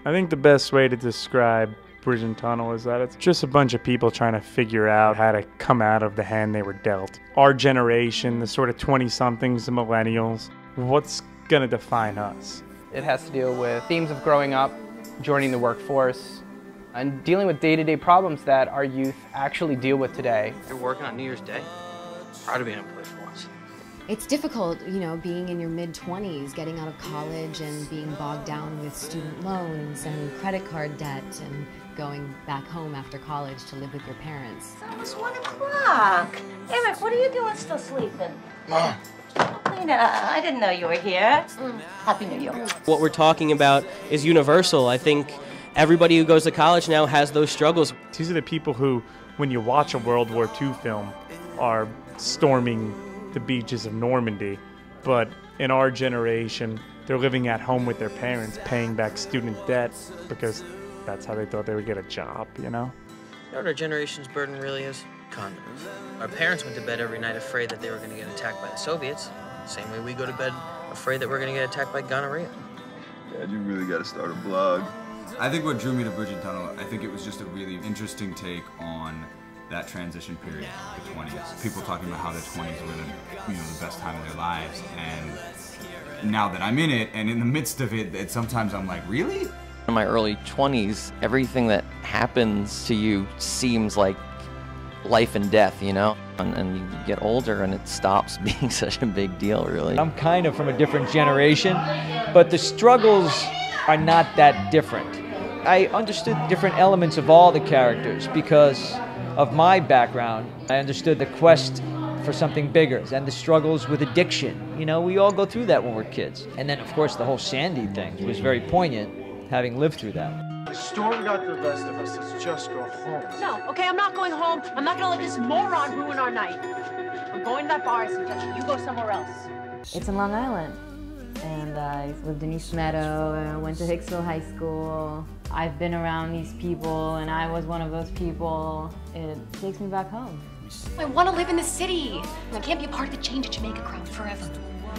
I think the best way to describe Bridge and Tunnel is that it's just a bunch of people trying to figure out how to come out of the hand they were dealt. Our generation, the sort of 20-somethings, the millennials, what's going to define us? It has to deal with themes of growing up, joining the workforce, and dealing with day-to-day problems that our youth actually deal with today. You're working on New Year's Day. Proud to be unemployed for once. It's difficult, you know, being in your mid-20s, getting out of college and being bogged down with student loans and credit card debt and going back home after college to live with your parents. It's almost 1 o'clock. Eric, what are you doing still sleeping? Mom. Lina, I didn't know you were here. Happy New Year. What we're talking about is universal. I think everybody who goes to college now has those struggles. These are the people who, when you watch a World War II film, are storming the beaches of Normandy, but in our generation, they're living at home with their parents, paying back student debt because that's how they thought they would get a job, you know? You know what our generation's burden really is? Condoms. Our parents went to bed every night afraid that they were going to get attacked by the Soviets. Same way we go to bed afraid that we're going to get attacked by gonorrhea. Dad, you really got to start a blog. I think what drew me to Bridge and Tunnel, I think it was just a really interesting take on that transition period, the 20s. People talking about how the 20s were the best time of their lives, and now that I'm in it and in the midst of it, sometimes I'm like, really? In my early 20s, everything that happens to you seems like life and death, you know? And you get older and it stops being such a big deal, really. I'm kind of from a different generation, but the struggles are not that different. I understood different elements of all the characters because of my background. I understood the quest for something bigger and the struggles with addiction. You know, we all go through that when we're kids. And then, of course, the whole Sandy thing was very poignant, having lived through that. The storm got the best of us. Let's just go home. No, okay, I'm not going home. I'm not gonna let this moron ruin our night. I'm going to that bar I suggested. You go somewhere else. It's in Long Island. And I lived in East Meadow, and I went to Hicksville High School. I've been around these people, and I was one of those people. It takes me back home. I want to live in the city. I can't be a part of the change at Jamaica crowd forever.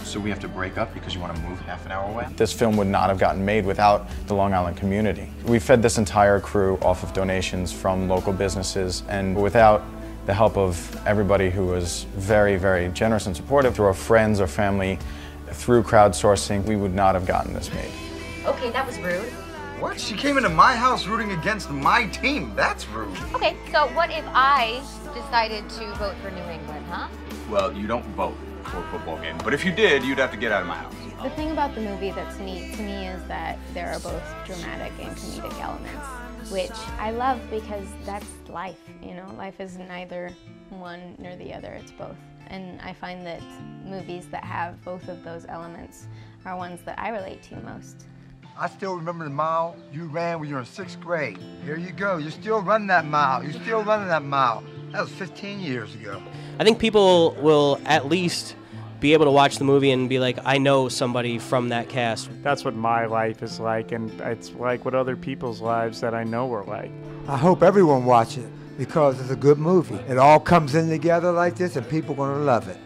So we have to break up because you want to move half an hour away? This film would not have gotten made without the Long Island community. We fed this entire crew off of donations from local businesses, and without the help of everybody who was very, very generous and supportive through our friends or family, through crowdsourcing, we would not have gotten this made. Okay, that was rude. What? She came into my house rooting against my team. That's rude. Okay, so what if I decided to vote for New England, huh? Well, you don't vote for a football game, but if you did, you'd have to get out of my house. The thing about the movie that's neat to me is that there are both dramatic and comedic elements, which I love because that's life, you know? Life is neither one nor the other, it's both. And I find that movies that have both of those elements are ones that I relate to most. I still remember the mile you ran when you were in 6th grade. Here you go, you're still running that mile. You're still running that mile. That was 15 years ago. I think people will at least be able to watch the movie and be like, I know somebody from that cast. That's what my life is like, and it's like what other people's lives that I know are like. I hope everyone watches it because it's a good movie. It all comes in together like this and people are going to love it.